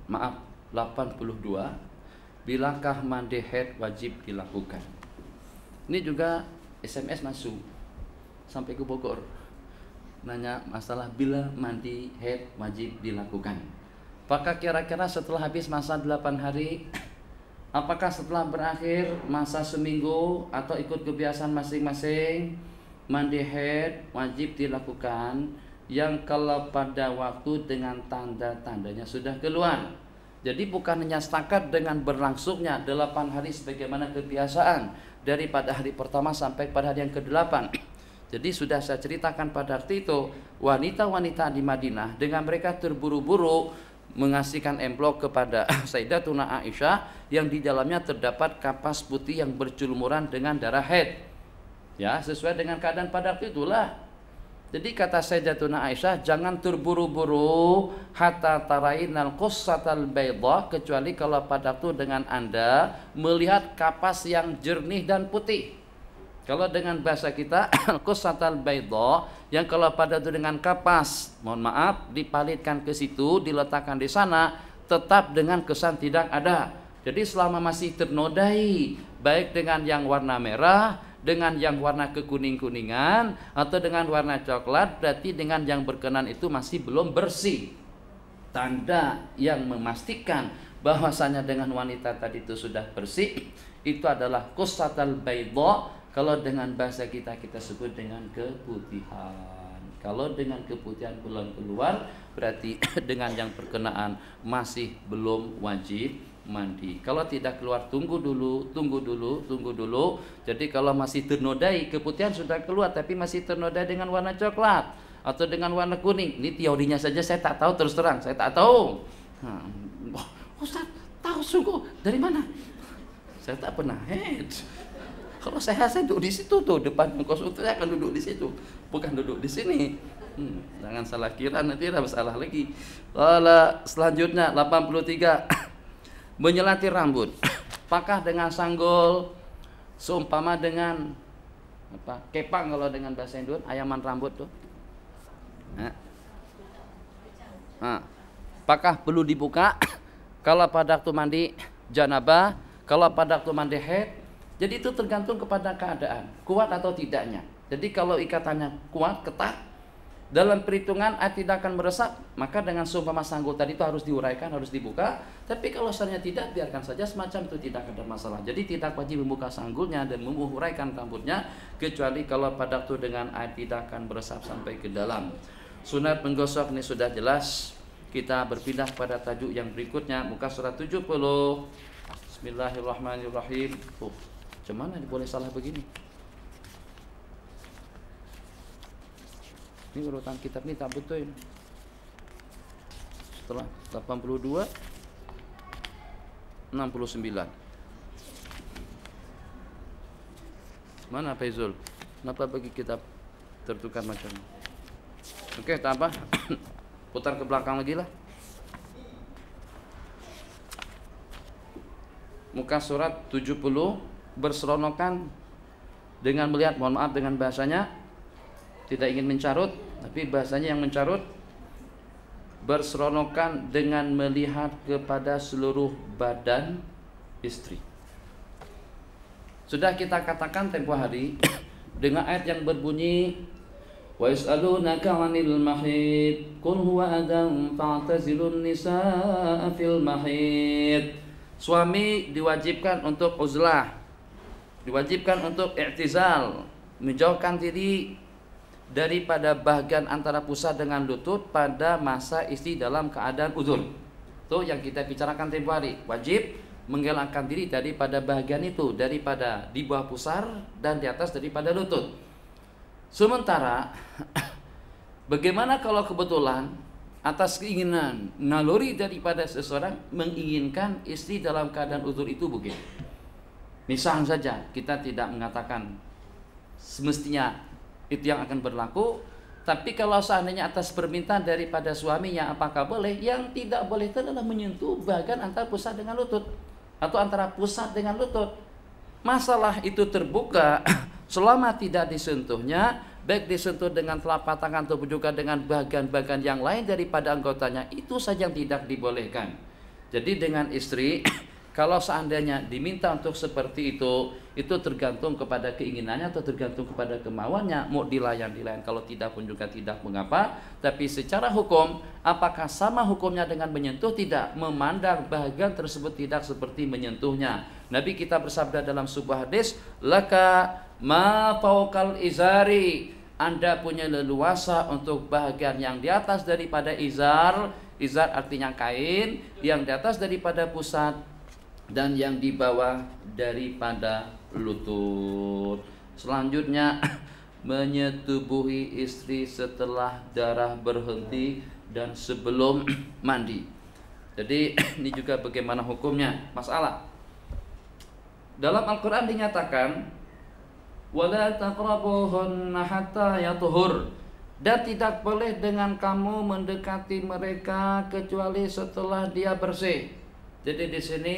maaf 82, bilakah mandi haid wajib dilakukan? Ini juga SMS masuk sampai ke Bogor, nanya masalah bila mandi haid wajib dilakukan. Apakah kira-kira setelah habis masa 8 hari, apakah setelah berakhir masa seminggu, atau ikut kebiasaan masing-masing, mandi haid wajib dilakukan yang kalau pada waktu dengan tanda-tandanya sudah keluar. Jadi bukan hanya setakat dengan berlangsungnya 8 hari sebagaimana kebiasaan daripada hari pertama sampai pada hari yang ke-8. Jadi sudah saya ceritakan pada waktu itu, wanita-wanita di Madinah dengan mereka terburu-buru mengasihkan amplop kepada Sayyidatuna Aisyah yang di dalamnya terdapat kapas putih yang bercelumuran dengan darah haid. Ya, sesuai dengan keadaan pada waktu itulah. Jadi kata Sayyidatuna Aisyah, jangan terburu-buru hatta tarainal qussatal bayda, kecuali kalau pada waktu dengan Anda melihat kapas yang jernih dan putih. Kalau dengan bahasa kita qussatal bayda, yang kalau pada waktu dengan kapas, mohon maaf, dipalitkan ke situ, diletakkan di sana, tetap dengan kesan tidak ada. Jadi selama masih ternodai, baik dengan yang warna merah, dengan yang warna kekuning-kuningan, atau dengan warna coklat, berarti dengan yang berkenan itu masih belum bersih. Tanda yang memastikan bahwasanya dengan wanita tadi itu sudah bersih, itu adalah qussatal bayda. Kalau dengan bahasa kita sebut dengan keputihan. Kalau dengan keputihan belum keluar, berarti dengan yang berkenaan masih belum wajib mandi. Kalau tidak keluar, tunggu dulu. Jadi kalau masih ternodai, keputihan sudah keluar tapi masih ternodai dengan warna coklat atau dengan warna kuning, ini teorinya saja saya tak tahu, terus terang saya tak tahu. Ustaz tahu sungguh dari mana? Saya tak pernah haid. Kalau saya duduk di situ tuh, depan konsultan saya akan duduk di situ, bukan duduk di sini. Jangan salah kira, nanti ada masalah lagi. Selanjutnya 83. Menyelati rambut, apakah dengan sanggul, seumpama dengan kepang kalau dengan bahasa Indo, ayaman rambut tuh. Apakah perlu dibuka kalau pada waktu mandi janabah, kalau pada waktu mandi haid? Jadi itu tergantung kepada keadaan, kuat atau tidaknya. Jadi kalau ikatannya kuat, ketat, dalam perhitungan air tidak akan meresap, maka dengan seumpama sanggul tadi itu harus diuraikan, harus dibuka. Tapi kalau misalnya tidak, biarkan saja semacam itu, tidak ada masalah. Jadi tidak wajib membuka sanggulnya dan menguraikan rambutnya, kecuali kalau pada waktu dengan air tidak akan meresap sampai ke dalam. Sunat menggosok ini sudah jelas. Kita berpindah pada tajuk yang berikutnya, muka surat 70. Bismillahirrahmanirrahim. Cuman boleh salah begini. Ini urutan kitab ini tak betul. Setelah 82, 69. Mana Faizul? Kenapa bagi kitab tertukar macam ini? Oke, tak apa. Putar ke belakang lagi lah. Muka surat 70, berseronokan dengan melihat, mohon maaf dengan bahasanya, tidak ingin mencarut, tapi bahasanya yang mencarut, berseronokan dengan melihat kepada seluruh badan istri. Sudah kita katakan tempo hari dengan ayat yang berbunyi, wa yas'alunaka 'anil mahid qul huwa adam fa'tazilun nisaa fil mahid. Suami diwajibkan untuk uzlah, diwajibkan untuk i'tizal, menjauhkan diri daripada bagian antara pusat dengan lutut pada masa istri dalam keadaan uzur. Itu yang kita bicarakan tempo hari. Wajib mengelakkan diri daripada bagian itu, daripada di bawah pusar dan di atas daripada lutut. Sementara bagaimana kalau kebetulan atas keinginan naluri daripada seseorang menginginkan istri dalam keadaan uzur itu begitu. Misal saja, kita tidak mengatakan semestinya itu yang akan berlaku, tapi kalau seandainya atas permintaan daripada suaminya, apakah boleh? Yang tidak boleh itu adalah menyentuh bagian antara pusat dengan lutut, atau antara pusat dengan lutut. Masalah itu terbuka selama tidak disentuhnya baik disentuh dengan telapak tangan ataupun juga dengan bagian-bagian yang lain daripada anggotanya, itu saja yang tidak dibolehkan. Jadi dengan istri kalau seandainya diminta untuk seperti itu tergantung kepada keinginannya atau tergantung kepada kemauannya. Mau dilayan. Kalau tidak pun juga tidak mengapa. Tapi secara hukum, apakah sama hukumnya dengan menyentuh? Tidak. Memandang bahagian tersebut tidak seperti menyentuhnya. Nabi kita bersabda dalam sebuah hadis, laka ma fawqal izari. Anda punya leluasa untuk bahagian yang di atas daripada izar. Izar artinya kain, yang di atas daripada pusat, dan yang di bawah daripada lutut. Selanjutnya menyetubuhi istri setelah darah berhenti dan sebelum mandi. Jadi ini juga bagaimana hukumnya? Masalah dalam Al-Quran dinyatakan wala taqrabuhunna hatta yatuhur, dan tidak boleh dengan kamu mendekati mereka kecuali setelah dia bersih. Jadi di sini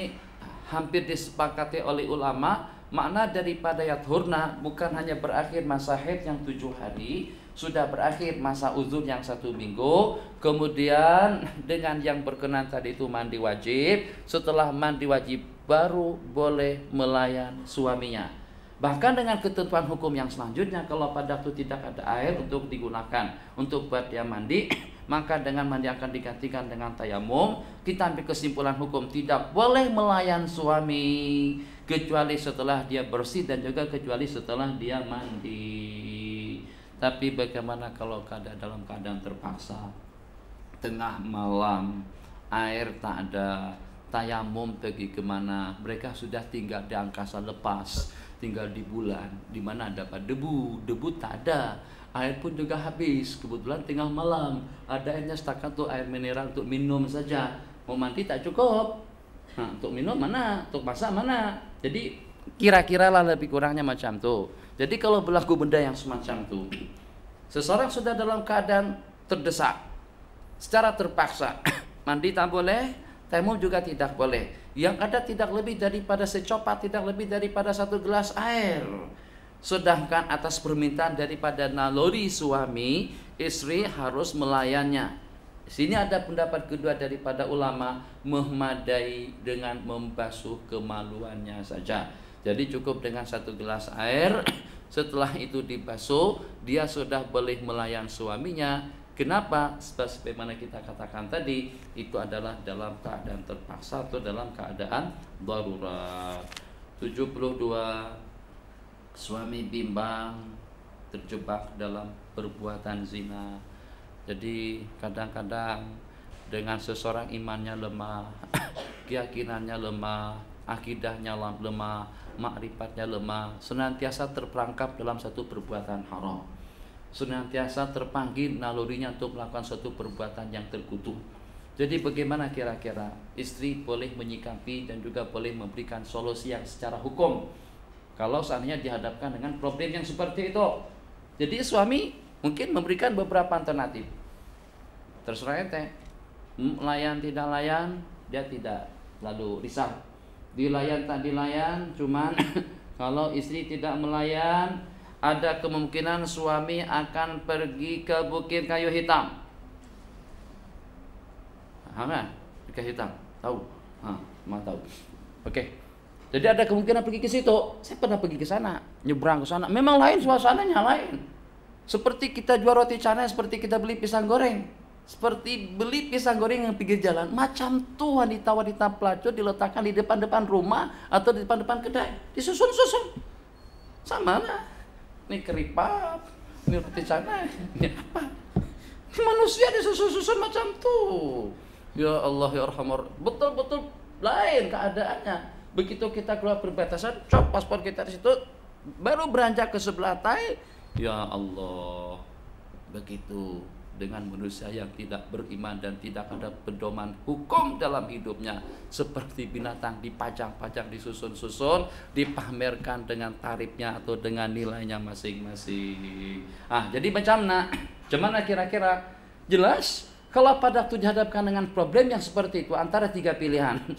hampir disepakati oleh ulama, makna daripada yathurna bukan hanya berakhir masa haid yang 7 hari, sudah berakhir masa uzur yang 1 minggu, kemudian dengan yang berkenan tadi itu mandi wajib, setelah mandi wajib baru boleh melayan suaminya. Bahkan dengan ketentuan hukum yang selanjutnya, kalau pada waktu tidak ada air untuk digunakan untuk buat dia mandi, maka dengan mandi akan digantikan dengan tayamum. Kita ambil kesimpulan hukum, tidak boleh melayan suami kecuali setelah dia bersih dan juga kecuali setelah dia mandi. Tapi bagaimana kalau dalam keadaan terpaksa, tengah malam, air tak ada, tayamum pergi kemana? Mereka sudah tinggal di angkasa lepas, tinggal di bulan, di mana dapat debu tak ada, air pun juga habis. Kebetulan tinggal malam, ada airnya setakat tuh air mineral untuk minum saja. Mau mandi tak cukup. Nah, untuk minum mana? Untuk masak mana? Jadi kira-kira lah lebih kurangnya macam tuh. Jadi kalau berlaku benda yang semacam tuh, seseorang sudah dalam keadaan terdesak, secara terpaksa, mandi tak boleh, tayamum juga tidak boleh. Yang ada tidak lebih daripada secopat, tidak lebih daripada 1 gelas air. Sedangkan atas permintaan daripada naluri suami, istri harus melayannya. Di sini ada pendapat kedua daripada ulama, memadai dengan membasuh kemaluannya saja. Jadi cukup dengan 1 gelas air, setelah itu dibasuh, dia sudah boleh melayan suaminya. Kenapa? Sebagaimana kita katakan tadi, itu adalah dalam keadaan terpaksa atau dalam keadaan darurat. 72. Suami bimbang, terjebak dalam perbuatan zina. Jadi kadang-kadang dengan seseorang imannya lemah, keyakinannya lemah, akidahnya lemah, makrifatnya lemah, senantiasa terperangkap dalam satu perbuatan haram, senantiasa terpanggil nalurinya untuk melakukan suatu perbuatan yang terkutuk. Jadi bagaimana kira-kira istri boleh menyikapi dan juga boleh memberikan solusi yang secara hukum kalau seandainya dihadapkan dengan problem yang seperti itu? Jadi suami mungkin memberikan beberapa alternatif. Terserah ente, layan tidak layan, dia tidak lalu risau. Dilayan tak dilayan, cuman kalau istri tidak melayan, ada kemungkinan suami akan pergi ke Bukit Kayu Hitam. Paham kan? Bukit Hitam, tahu? Mau tahu. Oke. Jadi ada kemungkinan pergi ke situ. Saya pernah pergi ke sana, nyebrang ke sana. Memang lain suasananya, lain. Seperti kita jual roti canai, seperti kita beli pisang goreng. Seperti beli pisang goreng yang pinggir jalan. Macam tuh wanita-wanita pelacur diletakkan di depan-depan rumah atau di depan-depan kedai. Disusun-susun. Sama lah. Ini keripap, ini roti canai, ini apa? Ini manusia disusun-susun macam tuh. Ya Allah ya Rahman. Betul-betul lain keadaannya. Begitu kita keluar perbatasan, cop paspor kita di situ, baru beranjak ke sebelah tai. Ya Allah. Begitu dengan manusia yang tidak beriman dan tidak ada pedoman hukum dalam hidupnya, seperti binatang dipajang-pajang, disusun-susun, dipamerkan dengan tarifnya atau dengan nilainya masing-masing. Jadi gimana kira-kira? Jelas kalau pada waktu dihadapkan dengan problem yang seperti itu, antara 3 pilihan. 1,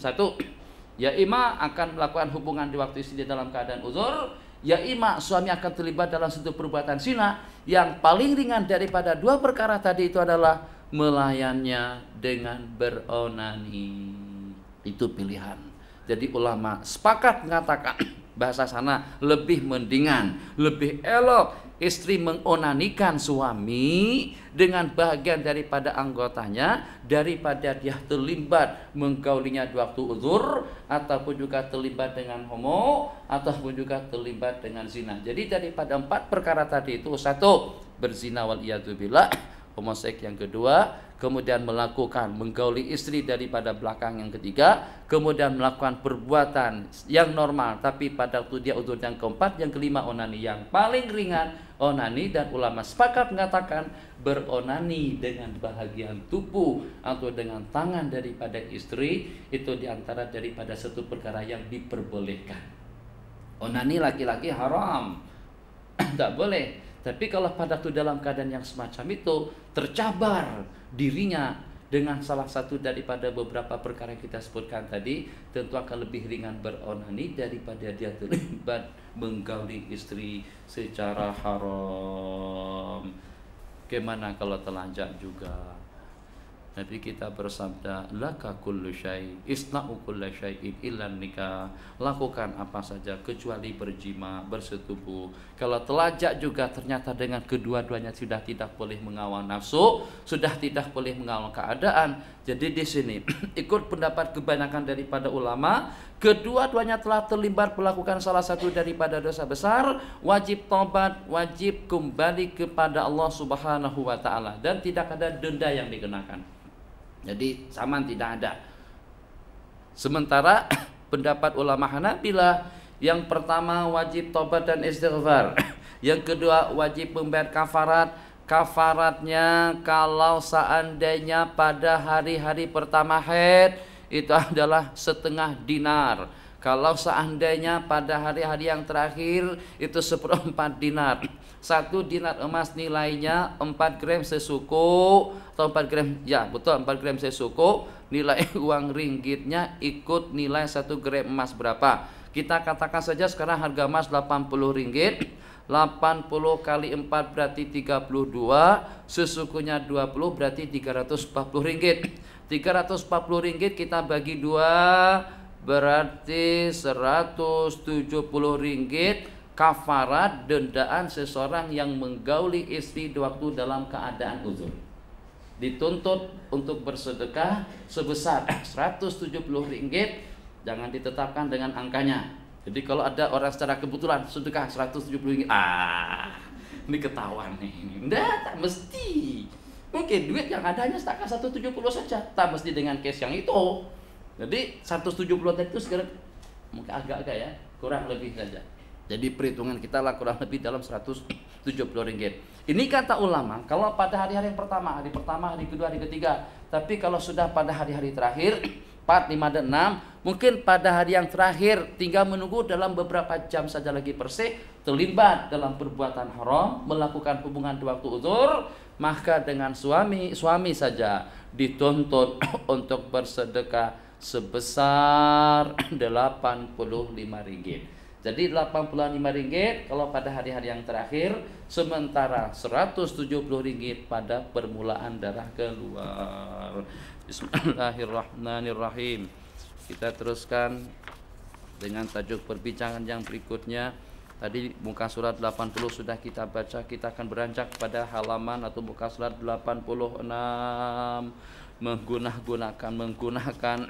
ya ima akan melakukan hubungan di waktu istri dalam keadaan uzur, Ya ima suami akan terlibat dalam satu perbuatan zina. Yang paling ringan daripada dua perkara tadi itu adalah melayannya dengan beronani. Itu pilihan. Jadi ulama sepakat mengatakan bahasa sana lebih mendingan, lebih elok istri mengonanikan suami dengan bagian daripada anggotanya daripada dia terlibat menggaulinya di waktu uzur ataupun juga terlibat dengan homo ataupun juga terlibat dengan zina. Jadi daripada 4 perkara tadi itu, 1 berzina wal iyadzubillah, homoseks yang kedua, kemudian melakukan menggauli istri daripada belakang yang ketiga, kemudian melakukan perbuatan yang normal tapi pada waktu dia uzur yang keempat, yang kelima onani, yang paling ringan onani, dan ulama sepakat mengatakan beronani dengan bahagian tubuh atau dengan tangan daripada istri itu diantara daripada satu perkara yang diperbolehkan. Onani laki-laki haram, tidak boleh. Tapi kalau pada waktu dalam keadaan yang semacam itu tercabar dirinya dengan salah satu daripada beberapa perkara yang kita sebutkan tadi, tentu akan lebih ringan beronani daripada dia terlibat menggauli istri secara haram. Gimana kalau telanjang juga? Nabi kita bersabda, laka kullu syai, isna'u kulla syai'in illa nikah. Lakukan apa saja kecuali berjima, bersetubuh. Kalau telajak juga ternyata dengan kedua-duanya sudah tidak boleh mengawal nafsu, sudah tidak boleh mengawal keadaan. Jadi di sini ikut pendapat kebanyakan daripada ulama, kedua-duanya telah terlibat melakukan salah satu daripada dosa besar, wajib tobat, wajib kembali kepada Allah Subhanahu wa taala, dan tidak ada denda yang dikenakan. Jadi saman tidak ada. Sementara pendapat ulama Hanabilah, yang pertama wajib tobat dan istighfar, yang kedua wajib membayar kafarat. Kafaratnya kalau seandainya pada hari-hari pertama haid itu adalah setengah dinar. Kalau seandainya pada hari-hari yang terakhir itu 1/4 dinar. 1 dinar emas nilainya 4 gram sesuku, atau 4 gram, ya betul 4 gram sesuku. Nilai uang ringgitnya ikut nilai 1 gram emas berapa. Kita katakan saja sekarang harga emas 80 ringgit. 80 kali 4 berarti 32, sesukunya 20 berarti 340 ringgit. 340 ringgit kita bagi 2 berarti 170 ringgit kafarat dendaan seseorang yang menggauli istri di waktu dalam keadaan uzur. Dituntut untuk bersedekah sebesar 170 ringgit, jangan ditetapkan dengan angkanya. Jadi kalau ada orang secara kebetulan sedekah 170 ringgit, ini ketahuan nih. Enggak, tak mesti. Mungkin duit yang adanya setakat 170 saja, tak mesti dengan cash yang itu. Jadi 170 itu sekarang mungkin agak-agak ya, kurang lebih saja. Jadi perhitungan kita lah kurang lebih dalam 170 ringgit. Ini kata ulama kalau pada hari-hari yang pertama, hari pertama, hari kedua, hari ketiga. Tapi kalau sudah pada hari-hari terakhir 4, 5, dan 6, mungkin pada hari yang terakhir tinggal menunggu dalam beberapa jam saja lagi bersih, terlibat dalam perbuatan haram, melakukan hubungan di waktu uzur, maka dengan suami saja dituntut untuk bersedekah sebesar 85 ringgit. Jadi 85 ringgit kalau pada hari-hari yang terakhir, sementara 170 ringgit pada permulaan darah keluar. Bismillahirrahmanirrahim. Kita teruskan dengan tajuk perbincangan yang berikutnya. Tadi muka surat 80 sudah kita baca, kita akan beranjak pada halaman atau muka surat 86. Menggunakan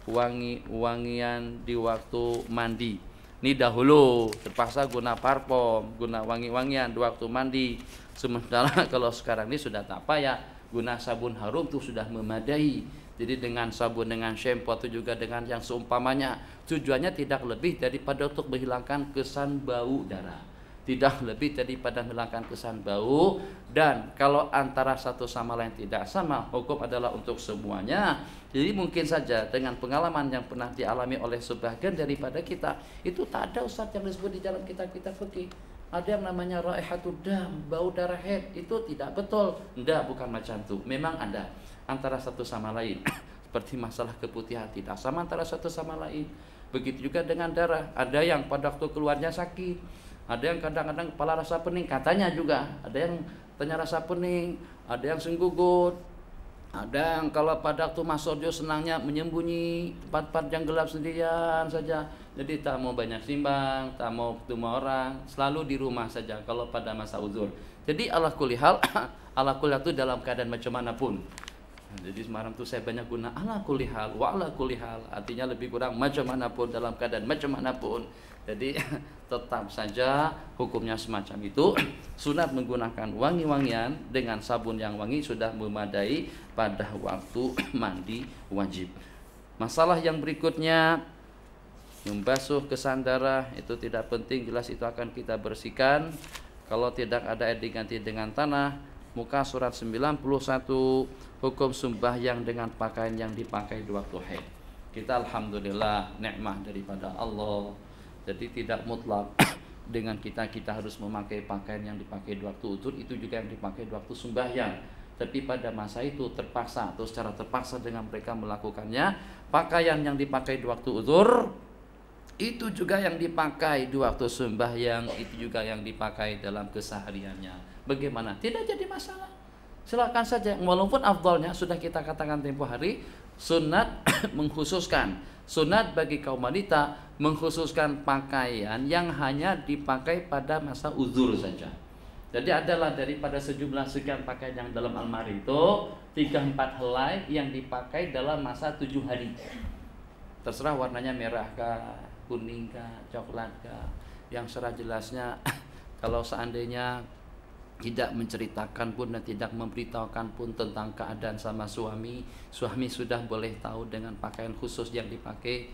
wangi-wangian di waktu mandi. Ini dahulu terpaksa guna parfum, guna wangi-wangian di waktu mandi. Sementara kalau sekarang ini sudah tak payah, guna sabun harum itu sudah memadai. Jadi dengan sabun, dengan shampoo atau juga dengan yang seumpamanya, tujuannya tidak lebih daripada untuk menghilangkan kesan bau darah, tidak lebih daripada menghilangkan kesan bau. Dan kalau antara satu sama lain tidak sama, hukum adalah untuk semuanya. Jadi mungkin saja dengan pengalaman yang pernah dialami oleh sebagian daripada kita, itu tak ada Ustaz yang disebut di dalam kitab-kitab fikih. Ada yang namanya raihatud dam, bau darah haid, itu tidak betul. Enggak, bukan macam itu. Memang ada antara satu sama lain. Seperti masalah keputihan tidak sama antara satu sama lain. Begitu juga dengan darah. Ada yang pada waktu keluarnya sakit, Ada yang kadang-kadang kepala rasa pening, katanya juga. Ada yang tanya rasa pening, ada yang senggugut, ada yang kalau pada waktu masuk dia senangnya menyembunyi tempat-tempat yang gelap sendirian saja. Jadi tak mau banyak simbang, tak mau ketemu orang, selalu di rumah saja kalau pada masa uzur. Jadi ala kulli hal, ala kulli hal itu dalam keadaan macam mana pun. Jadi semalam tuh saya banyak guna ala kulli hal wa ala kulli hal, artinya lebih kurang macam mana pun, dalam keadaan macam mana pun. Jadi tetap saja hukumnya semacam itu. Sunat menggunakan wangi-wangian dengan sabun yang wangi sudah memadai pada waktu mandi wajib. Masalah yang berikutnya, membasuh kesan darah itu tidak penting, jelas itu akan kita bersihkan. Kalau tidak ada air diganti dengan tanah. Muka surat 91, hukum sembahyang dengan pakaian yang dipakai di waktu haid. Kita alhamdulillah nikmah daripada Allah. Jadi tidak mutlak dengan kita harus memakai pakaian yang dipakai di waktu uzur, itu juga yang dipakai di waktu sembahyang. Tapi pada masa itu terpaksa atau secara terpaksa dengan mereka melakukannya, pakaian yang dipakai di waktu uzur itu juga yang dipakai di waktu sembahyang, itu juga yang dipakai dalam kesehariannya. Bagaimana? Tidak jadi masalah. Silakan saja. Walaupun afdalnya sudah kita katakan tempo hari, sunat mengkhususkan, sunat bagi kaum wanita mengkhususkan pakaian yang hanya dipakai pada masa uzur saja. Jadi adalah daripada sejumlah sekian pakaian yang dalam almari itu 3-4 helai yang dipakai dalam masa 7 hari. Terserah warnanya merah kah, kuning kah, coklat kah. Yang serah jelasnya kalau seandainya tidak menceritakan pun dan tidak memberitahukan pun tentang keadaan sama suami sudah boleh tahu dengan pakaian khusus yang dipakai.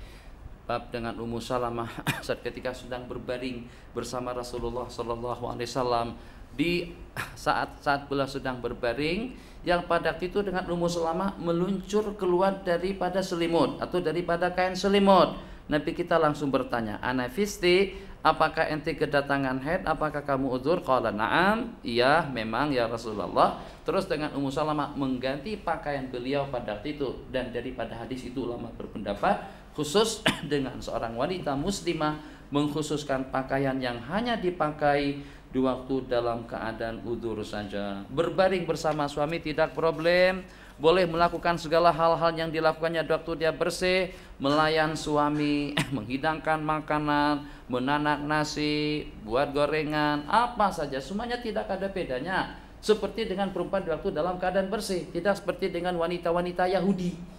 Bab dengan Ummu Salamah saat ketika sedang berbaring bersama Rasulullah SAW di saat beliau sedang berbaring, yang pada waktu itu dengan Ummu Salamah meluncur keluar daripada selimut atau daripada kain selimut. Nabi kita langsung bertanya, "Anafisti, apakah ente kedatangan haid? Apakah kamu uzur?" Qala na'am, iya memang ya Rasulullah. Terus dengan Ummu Salamah mengganti pakaian beliau pada waktu itu. Dan daripada hadis itu ulama berpendapat khusus dengan seorang wanita muslimah mengkhususkan pakaian yang hanya dipakai di waktu dalam keadaan uzur saja. Berbaring bersama suami tidak problem, boleh melakukan segala hal-hal yang dilakukannya waktu dia bersih, melayan suami, menghidangkan makanan, menanak nasi, buat gorengan, apa saja, semuanya tidak ada bedanya. Seperti dengan perempuan waktu dalam keadaan bersih, tidak seperti dengan wanita-wanita Yahudi.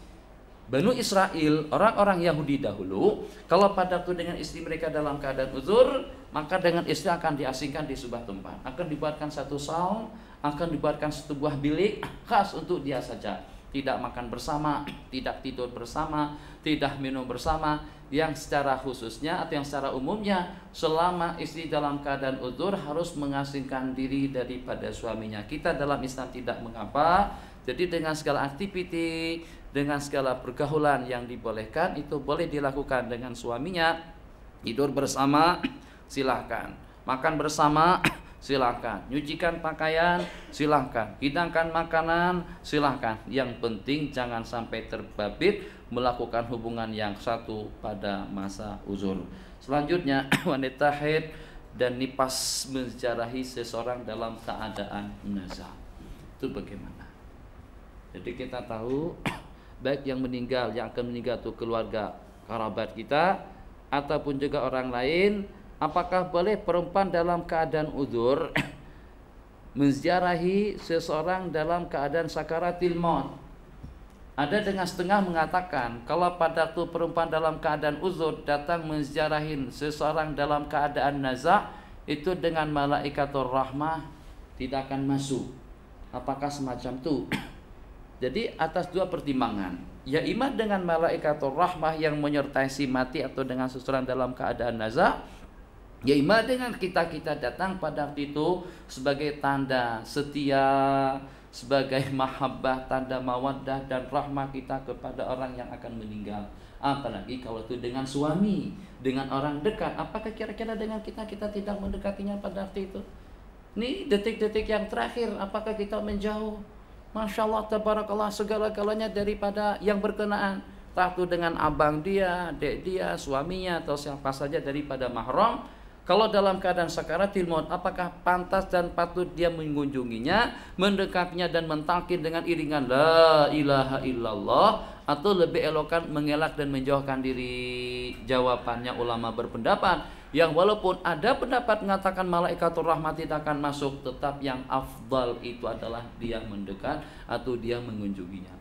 Banu Israel, orang-orang Yahudi dahulu, kalau pada waktu dengan istri mereka dalam keadaan uzur, maka dengan istri akan diasingkan di sebuah tempat, akan dibuatkan satu saung, akan dibuatkan sebuah bilik khas untuk dia saja. Tidak makan bersama, tidak tidur bersama, tidak minum bersama. Yang secara khususnya atau yang secara umumnya, selama istri dalam keadaan uzur harus mengasingkan diri daripada suaminya. Kita dalam Islam tidak mengapa. Jadi dengan segala aktiviti, dengan segala pergaulan yang dibolehkan, itu boleh dilakukan dengan suaminya. Tidur bersama silahkan, makan bersama silahkan, nyucikan pakaian silahkan, hidangkan makanan silahkan. Yang penting jangan sampai terbabit melakukan hubungan yang satu pada masa uzur. Selanjutnya, wanita haid dan nifas menziarahi seseorang dalam keadaan nazar. Itu bagaimana? Jadi kita tahu baik yang meninggal, yang akan meninggal itu keluarga kerabat kita ataupun juga orang lain, apakah boleh perempuan dalam keadaan uzur menziarahi seseorang dalam keadaan sakaratil maut? Ada dengan setengah mengatakan kalau pada waktu perempuan dalam keadaan uzur datang menziarahi seseorang dalam keadaan nazar, itu dengan malaikatur rahmah tidak akan masuk. Apakah semacam itu? Jadi atas dua pertimbangan, ya imam dengan malaikatur rahmah yang menyertai si mati atau dengan seseorang dalam keadaan nazar, ya imam dengan kita datang pada waktu itu sebagai tanda setia, sebagai mahabbah, tanda mawaddah dan rahmah kita kepada orang yang akan meninggal. Apalagi kalau itu dengan suami, dengan orang dekat, apakah kira-kira dengan kita tidak mendekatinya pada waktu itu? Ini detik-detik yang terakhir, apakah kita menjauh? Masya Allah, tabarakallah, segala-galanya daripada yang berkenaan, entah itu dengan abang dia, dek dia, suaminya, atau siapa saja daripada mahram, Kalau dalam keadaan sakaratil maut, apakah pantas dan patut dia mengunjunginya, mendekatinya dan mentalkin dengan iringan la ilaha illallah, atau lebih elokan mengelak dan menjauhkan diri? Jawabannya ulama berpendapat yang walaupun ada pendapat mengatakan malaikatur rahmat tidak akan masuk, tetap yang afdal itu adalah dia mendekat atau dia mengunjunginya.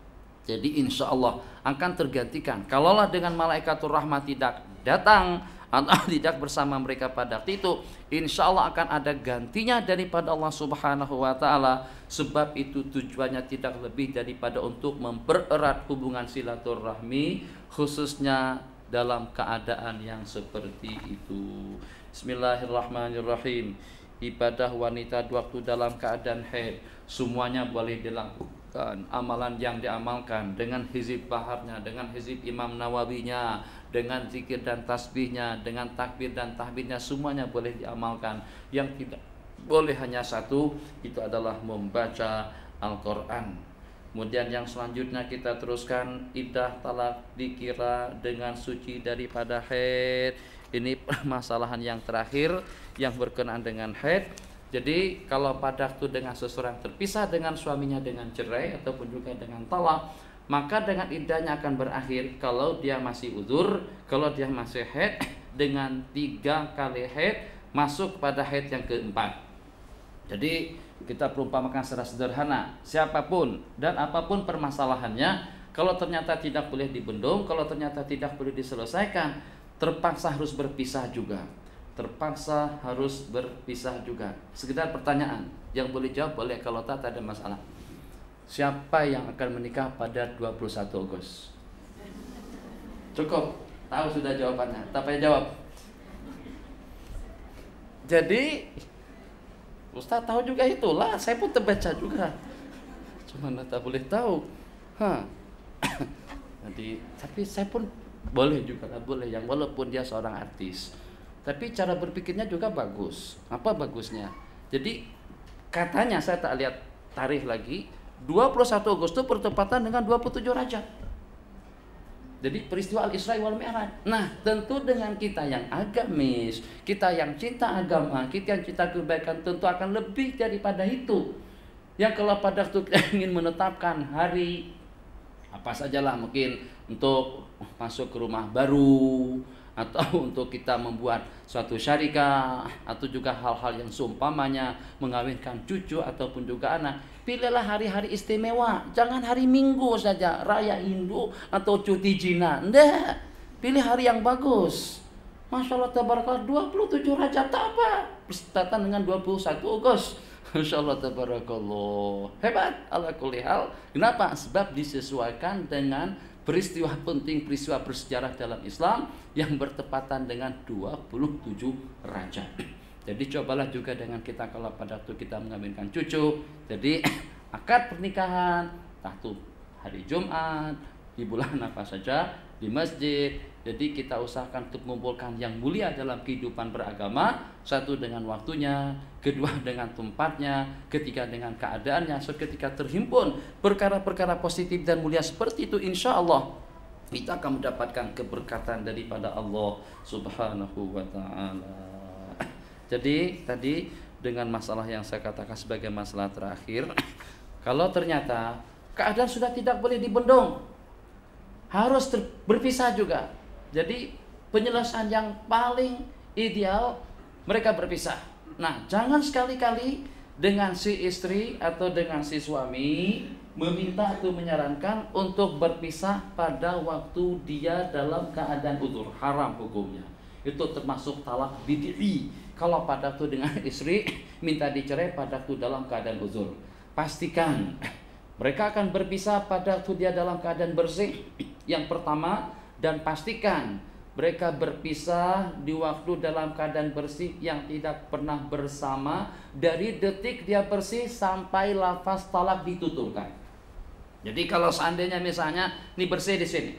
Jadi insya Allah akan tergantikan. Kalaulah dengan malaikatur rahmat tidak datang atau tidak bersama mereka pada waktu itu, insya Allah akan ada gantinya daripada Allah Subhanahu wa Ta'ala. Sebab itu tujuannya tidak lebih daripada untuk mempererat hubungan silaturahmi, khususnya dalam keadaan yang seperti itu. Bismillahirrahmanirrahim. Ibadah wanita waktu dalam keadaan haid semuanya boleh dilakukan. Amalan yang diamalkan dengan hizib baharnya, dengan hizib Imam Nawawinya, dengan zikir dan tasbihnya, dengan takbir dan tahmidnya, semuanya boleh diamalkan. Yang tidak boleh hanya satu, itu adalah membaca Al-Quran. Kemudian yang selanjutnya kita teruskan, iddah talak dikira dengan suci daripada haid. Ini permasalahan yang terakhir yang berkenaan dengan haid. Jadi kalau pada waktu dengan seseorang terpisah dengan suaminya dengan cerai ataupun juga dengan talak, maka dengan iddahnya akan berakhir kalau dia masih uzur, kalau dia masih haid dengan 3 kali haid masuk pada haid yang keempat. Jadi kita perumpamakan secara sederhana, siapapun dan apapun permasalahannya, kalau ternyata tidak boleh dibendung, kalau ternyata tidak boleh diselesaikan, terpaksa harus berpisah juga. Terpaksa harus berpisah juga. Sekedar pertanyaan, yang boleh jawab boleh, kalau tak ada masalah. Siapa yang akan menikah pada 21 Agustus? Cukup, tahu sudah jawabannya, tak payah jawab. Jadi Ustaz tahu juga itulah, saya pun terbaca juga. Cuma tak boleh tahu. Jadi, tapi saya pun boleh juga, boleh yang walaupun dia seorang artis. Tapi cara berpikirnya juga bagus. Apa bagusnya? Jadi katanya, saya tak lihat tarikh lagi, 21 Agustus bertepatan dengan 27 Rajab. Jadi peristiwa Al-Isra wal Mi'raj. Nah, tentu dengan kita yang agamis, kita yang cinta agama, kita yang cinta kebaikan, tentu akan lebih daripada itu. Yang kalau pada waktu kita ingin menetapkan hari apa sajalah, mungkin untuk masuk ke rumah baru, atau untuk kita membuat suatu syarikah, atau juga hal-hal yang seumpamanya mengawinkan cucu ataupun juga anak, pilihlah hari-hari istimewa. Jangan hari Minggu saja, Raya Hindu atau cuti Cina. Nggak, pilih hari yang bagus. Masya Allah tabarakallah, 27 Rajab tak apa, bertepatan dengan 21 Agustus. Masya Allah tabarakallah, hebat ala kulli hal. Kenapa? Sebab disesuaikan dengan peristiwa penting, peristiwa bersejarah dalam Islam yang bertepatan dengan 27 Rajab. Jadi cobalah juga dengan kita kalau pada waktu kita mengawinkan cucu. Jadi akad pernikahan satu hari Jumat di bulan apa saja di masjid. Jadi kita usahakan untuk mengumpulkan yang mulia dalam kehidupan beragama. Satu dengan waktunya, kedua dengan tempatnya, ketiga dengan keadaannya. Seketika terhimpun perkara-perkara positif dan mulia seperti itu, insya Allah kita akan mendapatkan keberkatan daripada Allah Subhanahu wa Ta'ala. Jadi tadi dengan masalah yang saya katakan sebagai masalah terakhir, kalau ternyata keadaan sudah tidak boleh dibendung, harus berpisah juga. Jadi penyelesaian yang paling ideal mereka berpisah. Nah, jangan sekali-kali dengan si istri atau dengan si suami meminta atau menyarankan untuk berpisah pada waktu dia dalam keadaan uzur. Haram hukumnya. Itu termasuk talak bid'i. Kalau pada waktu dengan istri minta dicerai pada waktu dalam keadaan uzur, pastikan mereka akan berpisah pada waktu dia dalam keadaan bersih. Yang pertama, dan pastikan mereka berpisah di waktu dalam keadaan bersih yang tidak pernah bersama dari detik dia bersih sampai lafaz talak dituturkan. Jadi kalau seandainya misalnya ini bersih di sini,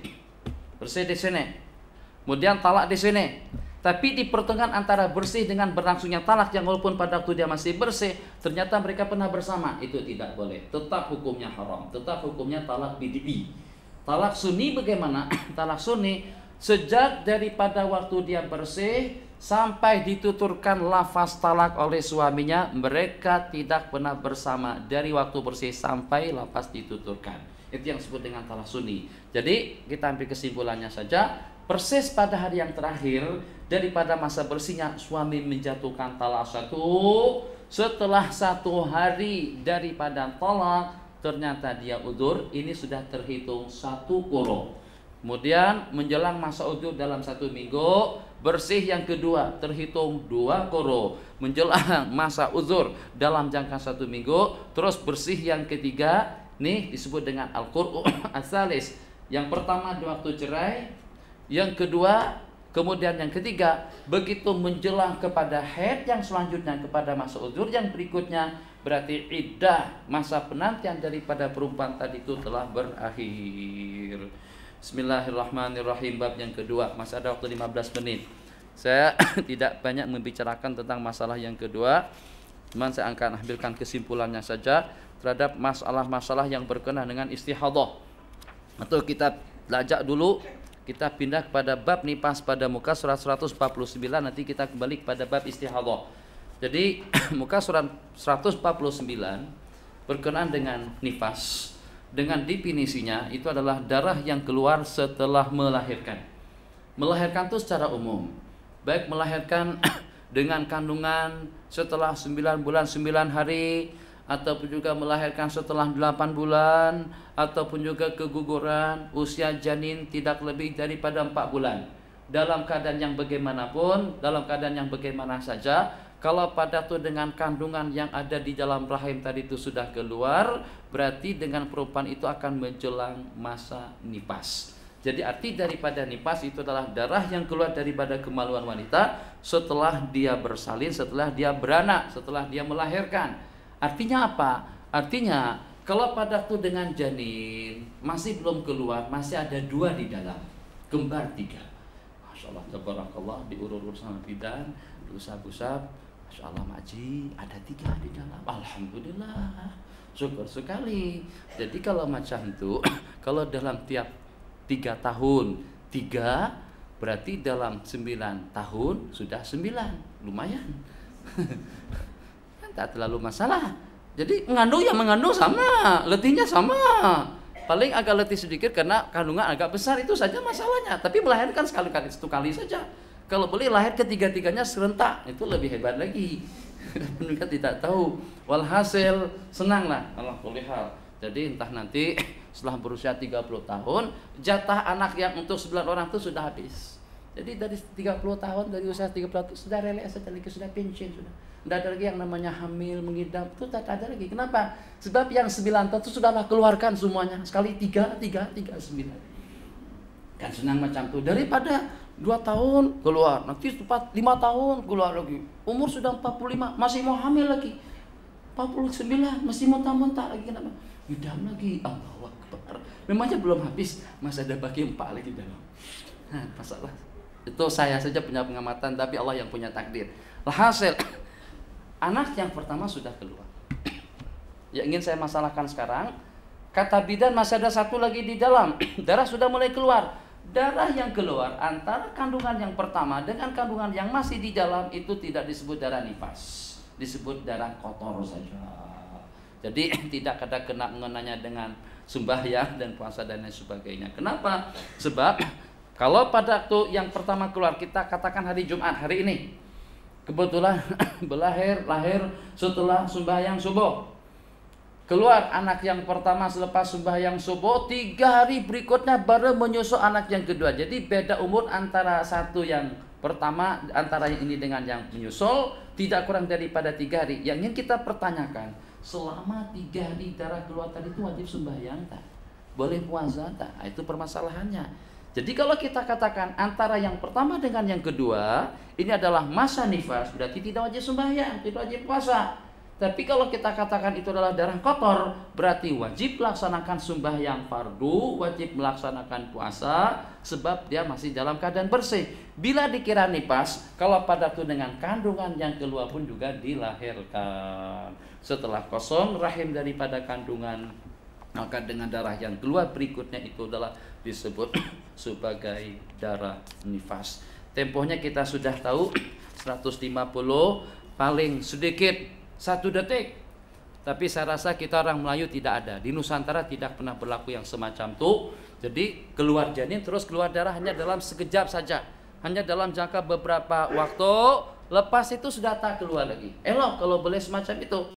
kemudian talak di sini, tapi di pertengahan antara bersih dengan berlangsungnya talak yang walaupun pada waktu dia masih bersih ternyata mereka pernah bersama, itu tidak boleh. Tetap hukumnya haram, tetap hukumnya talak bid'i. Talak sunni bagaimana? Talak sunni sejak daripada waktu dia bersih sampai dituturkan lafaz talak oleh suaminya, mereka tidak pernah bersama dari waktu bersih sampai lafaz dituturkan. Itu yang disebut dengan talak sunni. Jadi kita ambil kesimpulannya saja, persis pada hari yang terakhir daripada masa bersihnya, suami menjatuhkan talak satu. Setelah 1 hari daripada talak, ternyata dia udzur, ini sudah terhitung 1 quru. Kemudian menjelang masa udzur dalam 1 minggu, bersih yang kedua terhitung 2 quru. Menjelang masa udzur dalam jangka 1 minggu, terus bersih yang ketiga, nih disebut dengan al-qur'u as-salis. Yang pertama di waktu cerai, yang kedua, kemudian yang ketiga, begitu menjelang kepada haid yang selanjutnya, kepada masa udzur yang berikutnya, berarti iddah masa penantian daripada perempuan tadi itu telah berakhir. Bismillahirrahmanirrahim. Bab yang kedua, masih ada waktu 15 menit. Saya tidak banyak membicarakan tentang masalah yang kedua, cuman saya akan ambilkan kesimpulannya saja terhadap masalah-masalah yang berkenaan dengan istihadah. Atau kita belajar dulu, kita pindah kepada bab nifas pada muka surat 149, nanti kita kembali kepada bab istihadah. Jadi muka surat 149 berkenaan dengan nifas, dengan definisinya itu adalah darah yang keluar setelah melahirkan. Melahirkan itu secara umum, baik melahirkan dengan kandungan setelah 9 bulan 9 hari, ataupun juga melahirkan setelah 8 bulan, ataupun juga keguguran usia janin tidak lebih daripada 4 bulan. Dalam keadaan yang bagaimanapun, dalam keadaan yang bagaimana saja, kalau pada itu dengan kandungan yang ada di dalam rahim tadi itu sudah keluar, berarti dengan perempuan itu akan menjelang masa nifas. Jadi arti daripada nifas itu adalah darah yang keluar daripada kemaluan wanita setelah dia bersalin, setelah dia beranak, setelah dia melahirkan. Artinya apa? Artinya kalau pada itu dengan janin masih belum keluar, masih ada 2 di dalam, kembar 3. Masya Allah, tabarakallah, diurur-urur sama bidan, diusap-usap. Masya Allah, Maji, ada 3 di dalam. Alhamdulillah, syukur sekali. Jadi kalau macam itu, kalau dalam tiap 3 tahun 3, berarti dalam 9 tahun sudah 9, lumayan. Tak terlalu masalah. Jadi mengandung ya mengandung sama, letihnya sama. Paling agak letih sedikit karena kandungan agak besar, itu saja masalahnya. Tapi melahirkan sekali-kali, 1 kali saja. Kalau boleh lahir ketiga-tiganya serentak, itu lebih hebat lagi. Mereka tidak tahu. Walhasil senanglah Allah boleh hal. Jadi entah nanti setelah berusia 30 tahun, jatah anak yang untuk 9 orang itu sudah habis. Jadi dari 30 tahun, dari usia 30 tahun itu sudah relek saja lagi, sudah pensiun sudah. Tidak ada lagi yang namanya hamil, mengidap, itu tak ada lagi. Kenapa? Sebab yang 9 tahun itu sudahlah keluarkan semuanya. Sekali 3, 9. Kan senang macam itu. Daripada 2 tahun keluar, nanti 5 tahun keluar lagi. Umur sudah 45, masih mau hamil lagi. 49, masih mau muntah lagi. Kenapa? Idam lagi. Allahu Akbar. Memangnya belum habis, masih ada bagi 4 lagi dalam. Nah, masalah. Itu saya saja punya pengamatan, tapi Allah yang punya takdir. Hasil anak yang pertama sudah keluar. Yang ingin saya masalahkan sekarang, kata bidan masih ada 1 lagi di dalam. Darah sudah mulai keluar. Darah yang keluar antara kandungan yang pertama dengan kandungan yang masih di dalam itu tidak disebut darah nifas, disebut darah kotor saja. Jadi tidak ada kena mengenanya dengan sembahyang dan puasa dan lain sebagainya. Kenapa? Sebab kalau pada waktu yang pertama keluar, kita katakan hari Jumat, hari ini kebetulan lahir setelah sembahyang subuh. Keluar anak yang pertama selepas sembahyang subuh, 3 hari berikutnya baru menyusul anak yang kedua. Jadi beda umur antara satu yang pertama, antara yang ini dengan yang menyusul, tidak kurang daripada 3 hari. Yang ingin kita pertanyakan, selama 3 hari darah keluar tadi itu wajib sembahyang tak? Boleh puasa tak? Itu permasalahannya. Jadi kalau kita katakan antara yang pertama dengan yang kedua ini adalah masa nifas, berarti tidak wajib sembahyang, tidak wajib puasa. Tapi kalau kita katakan itu adalah darah kotor, berarti wajib melaksanakan sembahyang fardu, wajib melaksanakan puasa, sebab dia masih dalam keadaan bersih. Bila dikira nifas, kalau pada itu dengan kandungan yang keluar pun juga dilahirkan. Setelah kosong rahim daripada kandungan, maka dengan darah yang keluar berikutnya itu adalah disebut sebagai darah nifas. tempohnya kita sudah tahu 150, paling sedikit 1 detik. Tapi saya rasa kita orang Melayu tidak ada. Di Nusantara tidak pernah berlaku yang semacam itu. Jadi keluar janin terus keluar darah hanya dalam sekejap saja. Hanya dalam jangka beberapa waktu, lepas itu sudah tak keluar lagi. Elok kalau boleh semacam itu.